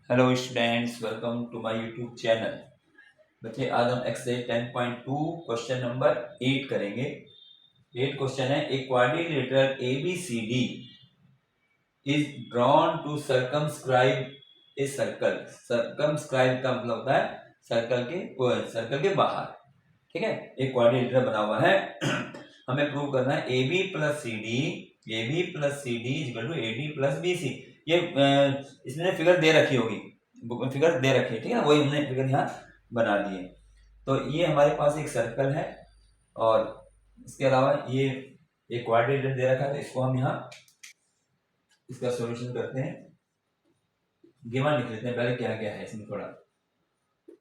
Hello students, welcome to my YouTube channel. बच्चे, आज हम एक्सरसाइज 10.2 क्वेश्चन नंबर 8 करेंगे। 8 क्वेश्चन है। A quadrilateral ABCD is drawn to circumscribe a circle. Circumscribe का मतलब होता है सर्कल के बाहर। ठीक है, एक क्वाड्रिलेटरल बना हुआ है। हमें प्रूव करना है AB plus C D equal to AD plus BC। ये इसमें फिगर दे रखी होगी, बुक में फिगर दे रखी है। ठीक है ना, वही हमने फिगर यहाँ बना दी है। तो ये हमारे पास एक सर्कल है और इसके अलावा ये एक क्वाड्रिलेटरल दे रखा है। तो इसको हम यहाँ इसका सॉल्यूशन करते हैं। गिवन लिख लेते हैं पहले क्या क्या है इसमें। थोड़ा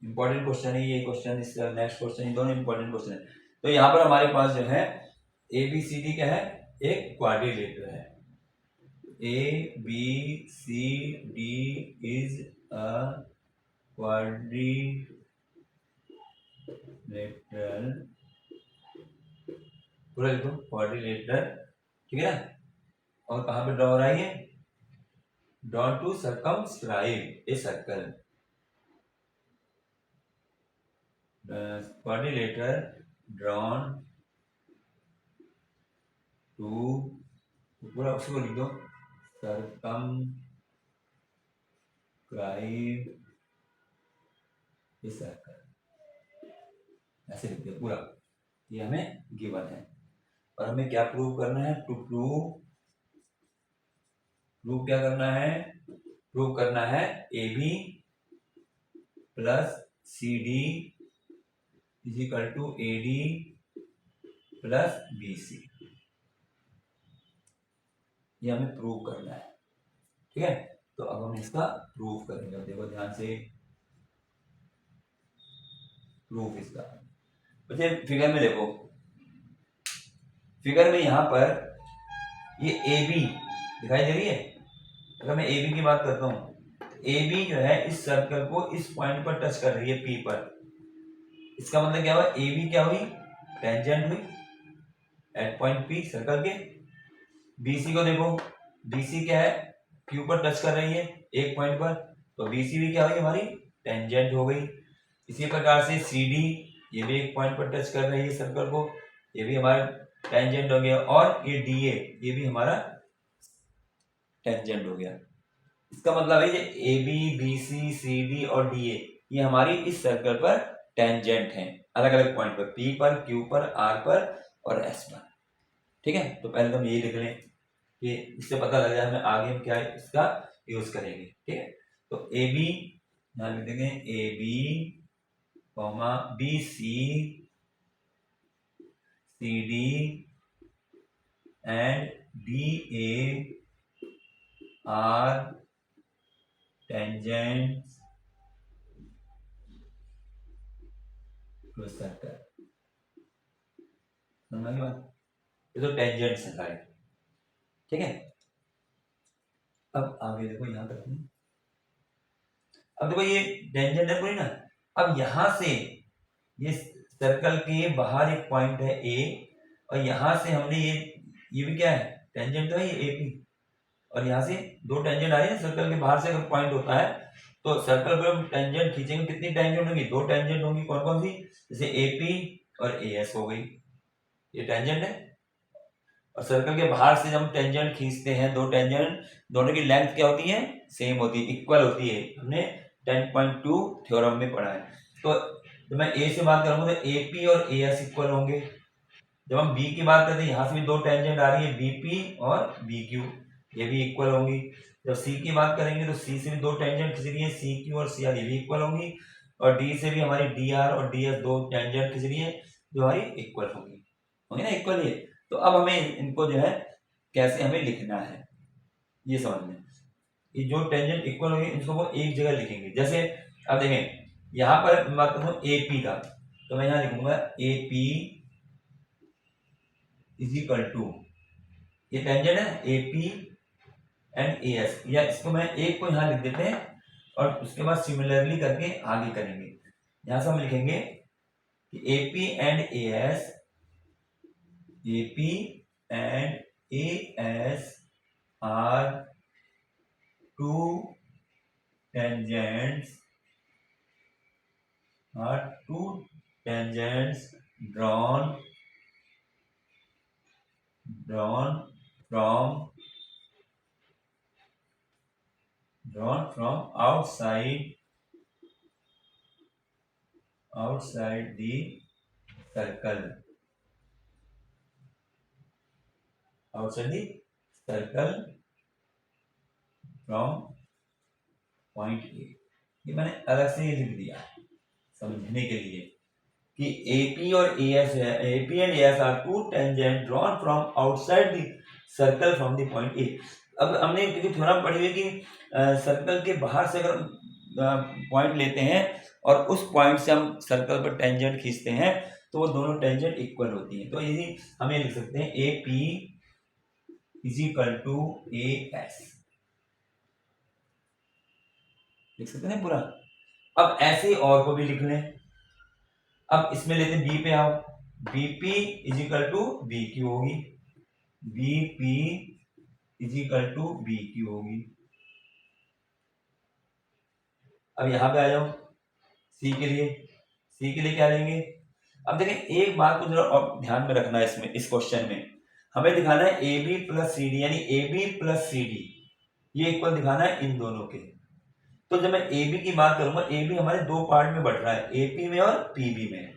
इंपॉर्टेंट क्वेश्चन है ये क्वेश्चन, इसका नेक्स्ट क्वेश्चन, ये दोनों इंपॉर्टेंट क्वेश्चन है। तो यहाँ पर हमारे पास जो है ABCD क्या है, एक क्वाड्रिलेटरल है। ABCD इज अ क्वाड्रिलेटरल, पूरा लिखो क्वाड्रिलेटरल। ठीक है ना, और कहाँ पे ड्रॉ हो रहा है ये, drawn to circumscribe a circle. Quadrilateral drawn to, पूरा उसको लिख दो, सर्कमस्क्राइब ए सर्कल। ऐसे लिख दो पूरा। ये हमें गिवन है और हमें क्या प्रूव करना है। टू प्रूव क्या करना है, प्रूव करना है AB plus CD is equal to AD plus BC। ये हमें प्रूव करना है। ठीक है, तो अब हम इसका प्रूव करेंगे। देखो ध्यान से, प्रूफ इसका। बच्चे फिगर में देखो, फिगर में यहाँ पर ये AB दिखाई दे रही है। अगर मैं AB की बात करता हूँ, AB जो है इस सर्कल को इस पॉइंट पर टच कर रही है P पर। इसका मतलब क्या हुआ, AB क्या हुई, टेंजेंट हुई एट पॉइंट P सर्कल के। BC को देखो, BC क्या है, Q पर टच कर रही है एक पॉइंट पर, तो BC भी क्या हुई, हमारी टेंजेंट हो गई। इसी प्रकार से CD, ये भी एक पॉइंट पर टच कर रही है सर्कल को, ये भी हमारा टेंजेंट हो गया। और ये DA, ये भी हमारा टेंजेंट हो गया। इसका मतलब है ये AB, BC, CD और DA ये हमारी इस सर्कल पर टेंजेंट हैं, अलग अलग पॉइंट पर, P पर, Q पर, R पर और S पर। ठीक है, तो पहले तो हम यही लिख लें कि इससे पता लग जाए हमें आगे हम क्या इसका यूज करेंगे। ठीक है, तो AB यहाँ लिख देंगे, AB BC CD and DA are tangents to a circle। समझ में बात, ये तो टेंजेंट्स है सारे। ठीक है, अब आगे देखो यहाँ तक। अब देखो ये टेंजेंट है पूरी ना। अब यहां से ये सर्कल के बाहर एक पॉइंट है A, और यहां से हमने ये भी क्या है, टेंजेंट तो है ये AP। और यहाँ से दो टेंजेंट आ रही है, सर्कल के बाहर से अगर पॉइंट होता है तो सर्कल पर हम टेंजेंट खींचेंगे, कितनी टेंजेंट होंगी, दो टेंजेंट होंगी। कौन कौन सी, जैसे AP और AS हो गई, ये टेंजेंट है। और सर्कल के बाहर से जब हम टेंजेंट खींचते हैं, दो टेंजेंट, दोनों की लेंथ क्या होती है, सेम होती है, इक्वल होती है। हमने 10.2 थ्योरम में पढ़ा है। तो जब मैं A से बात करूंगा तो AP और AS इक्वल होंगे। जब हम B की बात करते हैं, यहाँ से भी दो टेंजेंट आ रही है, BP और BQ, ये भी इक्वल होंगी। जब C की बात करेंगे तो C से भी दो टेंजेंट खींच रही है, CQ और CR, ये भी इक्वल होंगी। और D से भी हमारी DR और DS दो टेंजेंट खींच रही है, जो हमारी इक्वल होंगी, होंगी ना, इक्वल ही है। तो अब हमें इनको जो है कैसे हमें लिखना है ये समझ में। ये जो टेंजेंट इक्वल होंगे इनको वो एक जगह लिखेंगे। जैसे अब देखें, यहाँ पर मैं बात करता हूँ AP का, तो मैं यहाँ लिखूंगा AP इज इक्वल टू, ये टेंजेंट है AP एंड AS, या इसको मैं एक को यहाँ लिख देते हैं और उसके बाद सिमिलरली करके आगे करेंगे। यहाँ से हम लिखेंगे कि AP and AS are two tangents are two tangents drawn from outside the circle, from point A। ये मैंने अलग से ये लिख दिया समझने के लिए कि AP और AS है, AP and AS are two tangent drawn from outside the circle from the point A. अब हमने क्योंकि थोड़ा पढ़ी हुई कि सर्कल के बाहर से अगर पॉइंट लेते हैं और उस पॉइंट से हम सर्कल पर टेंजेंट खींचते हैं तो वो दोनों टेंजेंट इक्वल होती है। तो यदि हम ये लिख सकते हैं AP is equal to AS, लिख सकते हैं पूरा। अब ऐसे और को भी लिख लें। अब इसमें लेते हैं बी पे आओ, BP is equal to BQ होगी, BP is equal to BQ होगी। अब यहां पे आ जाओ सी के लिए क्या लेंगे। अब देखें एक बात को जरा ध्यान में रखना है, इसमें इस क्वेश्चन में हमें दिखाना है AB प्लस CD, यानी AB प्लस CD ये इक्वल दिखाना है इन दोनों के। तो जब मैं AB की बात करूंगा, AB हमारे दो पार्ट में बढ़ रहा है, AP में और PB में,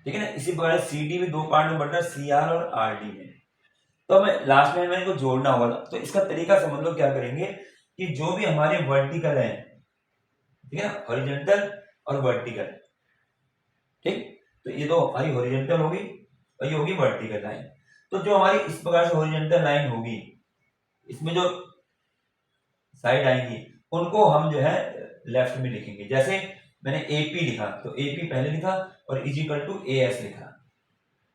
ठीक है ना। इसी प्रकार CD भी दो पार्ट में बढ़ रहा है, CR और RD में। तो हमें लास्ट में इनको जोड़ना होगा। तो इसका तरीका समझ लो, क्या करेंगे कि जो भी हमारे वर्टिकल है, ठीक है ना, हॉरिजॉन्टल और वर्टिकल, ठीक, तो ये दो हमारी हॉरिजॉन्टल होगी और ये होगी वर्टिकल लाइन। तो जो हमारी इस प्रकार से हॉरिजॉन्टल लाइन होगी, इसमें जो साइड आएंगी उनको हम जो है लेफ्ट में लिखेंगे। जैसे मैंने AP लिखा तो AP पहले लिखा और इज इक्वल टू AS लिखा।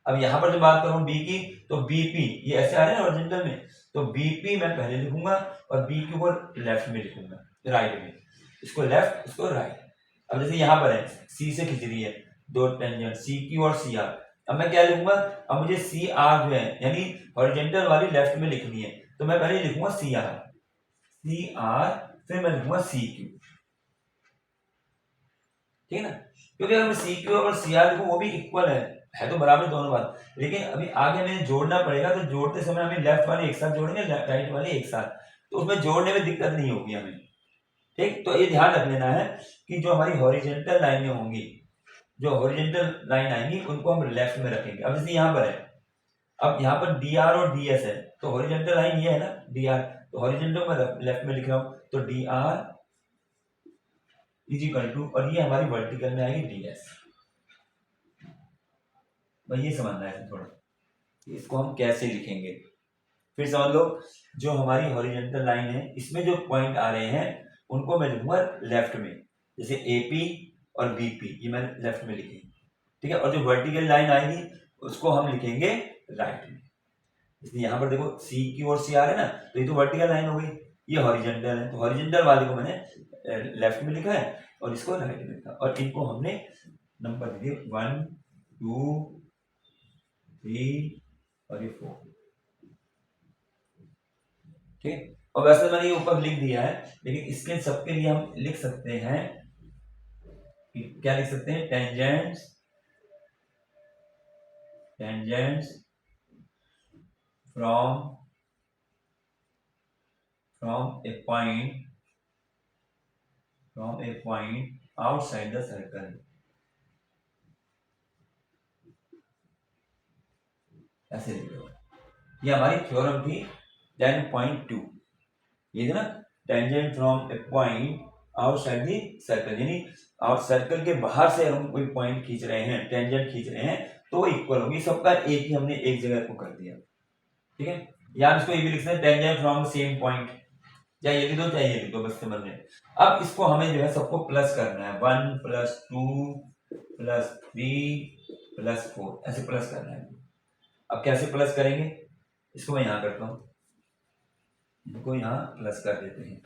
अब यहां पर जो बात करूं B की, तो BP ये ऐसे आ रहे हैं हॉरिजॉन्टल में, तो BP मैं पहले लिखूंगा और BQ को लेफ्ट में लिखूंगा, राइट में, इसको लेफ्ट इसको राइट। अब जैसे यहाँ पर है C से खींच रही है दो टेंजेंट CQ और CR, अब मैं क्या लिखूंगा, अब मुझे CR जो है यानी हॉरिजॉन्टल वाली लेफ्ट में लिखनी है, तो मैं पहले लिखूंगा CR, फिर मैं लिखूंगा CQ, ठीक है ना। क्योंकि अगर मैं CQ और CR लिखूं वो भी इक्वल है तो बराबर दोनों बात, लेकिन अभी आगे हमें जोड़ना पड़ेगा, तो जोड़ते समय हमें लेफ्ट वाले एक साथ जोड़ेंगे, राइट वाले एक साथ, तो उसमें जोड़ने में दिक्कत नहीं होगी हमें, ठीक। तो ये ध्यान रख लेना है कि जो हमारी हॉरिजॉन्टल लाइनें होंगी, जो हॉरिजॉन्टल लाइन आएंगी उनको हम लेफ्ट में रखेंगे। अब जैसे यहाँ पर है, अब यहाँ पर DR और DS है, तो हॉरिजॉन्टल लाइन ये है ना DR, तो हॉरिजॉन्टल में लेफ्ट में लिख रहा हूँ, तो DR इज इक्वल टू, और ये हमारी वर्टिकल में आएगी DS। भाई ये समझना है थोड़ा, इसको हम कैसे लिखेंगे। फिर समझ लो, जो हमारी हॉरिजॉन्टल लाइन है इसमें जो पॉइंट आ रहे हैं उनको मैं लिखूंगा लेफ्ट में, जैसे AP और BP ये मैंने लेफ्ट में लिखी, ठीक है। और जो वर्टिकल लाइन आएगी उसको हम लिखेंगे राइट में। इसलिए यहाँ पर देखो CQ और CR है ना, तो ये तो वर्टिकल लाइन हो गई, ये हॉरिजॉन्टल है, तो हॉरिजॉन्टल वाले को मैंने लेफ्ट में लिखा है और इसको राइट में लिखा, और इनको हमने नंबर दे दिए 1 2 3 और ये 4, ठीक। और वैसे मैंने ये ऊपर लिख दिया है, लेकिन इसके सबके लिए हम लिख सकते हैं, क्या लिख सकते हैं, tangents from a point outside the circle, ऐसे लिख लो। ये हमारी थ्योरम थी 10.2, ये ना, tangent from A point outside the circle, यानी आउट सर्कल के बाहर से हम कोई पॉइंट खींच रहे हैं, टेंजेंट खींच रहे हैं, तो वो इक्वल होगी, सबका एक ही हमने एक जगह को कर दिया, ठीक है। या इसको ये भी लिख सकते हैं टेंजेंट फ्रॉम सेम पॉइंट, चाहे ये लिख दो चाहे ये लिख दो, बस समझ में। अब इसको हमें जो है सबको प्लस करना है, 1 + 2 + 3 + 4 ऐसे प्लस करना है। अब कैसे प्लस करेंगे, इसको मैं यहाँ करता हूँ, इनको यहाँ प्लस कर देते हैं।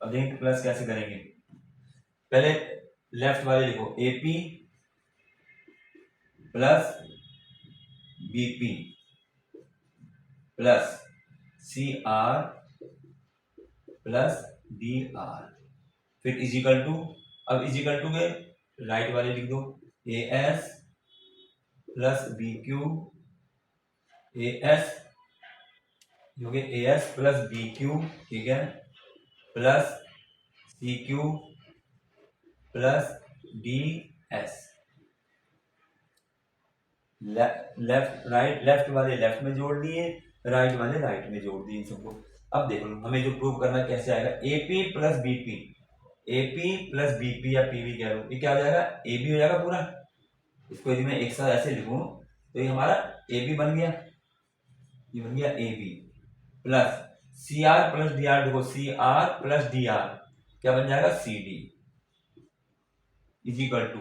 अब देखिए प्लस कैसे करेंगे, पहले लेफ्ट वाले लिखो AP प्लस BP प्लस CR प्लस DR, फिर इजिकल टू, अब इजिकल टू के राइट वाले लिख दो, A S plus B Q, A S हो गया A S plus B Q, ठीक है, plus C Q plus D S. Left right, left वाले लेफ्ट में जोड़ दिए, राइट वाले राइट में जोड़ दिए इन सबको। अब देखो हमें जो प्रूव करना है कैसे आएगा, AP plus BP, AP plus BP या पीवी कह लो, ये क्या हो जाएगा, ए बी हो जाएगा पूरा। इसको यदि मैं एक साथ ऐसे लिखूं तो ये हमारा ए बी बन गया, ये बन गया A B, plus C R plus D R, देखो C R plus D R क्या बन जाएगा, C D is equal to,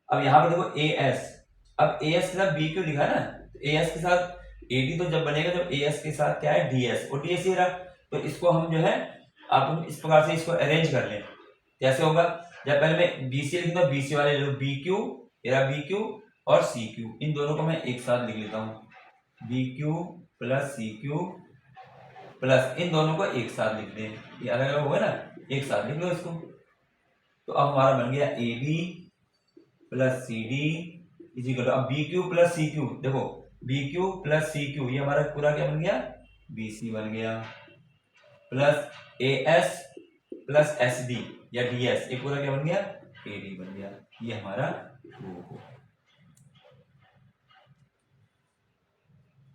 अब यहाँ पे देखो ए एस, अब ए एस के साथ बी क्यों लिखा ना, तो ए एस के साथ ए डी तो जब बनेगा जब ए एस के साथ क्या है, डी एस, और डी एस ही रहा, तो इसको हम जो है आप इस प्रकार से इसको अरेंज कर लें। कैसे होगा, जब पहले मैं बी सी लिख दूँ, बी सी वाले बी क्यू, मेरा बी क्यू और सी क्यू, इन दोनों को मैं एक साथ लिख लेता हूँ, B Q plus C Q plus, इन दोनों को एक साथ लिख दें, ये अलग अलग होगा ना, एक साथ लिख लो इसको। तो अब हमारा बन गया A B plus C D is equal to, अब B Q plus C Q, देखो B Q plus C Q ये हमारा पूरा क्या बन गया, बी सी बन गया, प्लस ए एस प्लस एस डी या डी एस, ये पूरा क्या बन गया, ए डी बन गया। ये हमारा प्रूफ हो।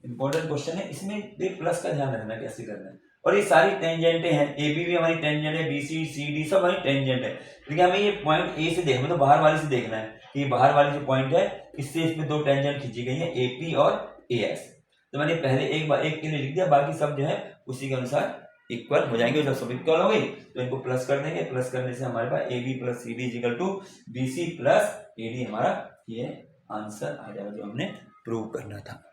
इंपॉर्टेंट क्वेश्चन है, इसमें एक प्लस का ध्यान रखना कैसे करना है। और ये सारी टेंजेंटें हैं, ए बी भी हमारी टेंजेंट है, बी सी सी डी सब हमारी टेंजेंट है, लेकिन हमें ये पॉइंट ए से देखना, तो बाहर वाले से देखना है कि बाहर वाली जो पॉइंट है इससे इसमें दो टेंजेंट खींची गई है, ए पी और ए एस। तो मैंने पहले एक बार एक के लिए लिख दिया, बाकी सब जो है उसी के अनुसार इक्वल हो जाएंगे, जब सब इक्वल हो गई तो इनको प्लस कर देंगे, प्लस करने से हमारे पास A B plus C D equal to B C plus A D, हमारा ये आंसर आ जाएगा जो हमने प्रूव करना था।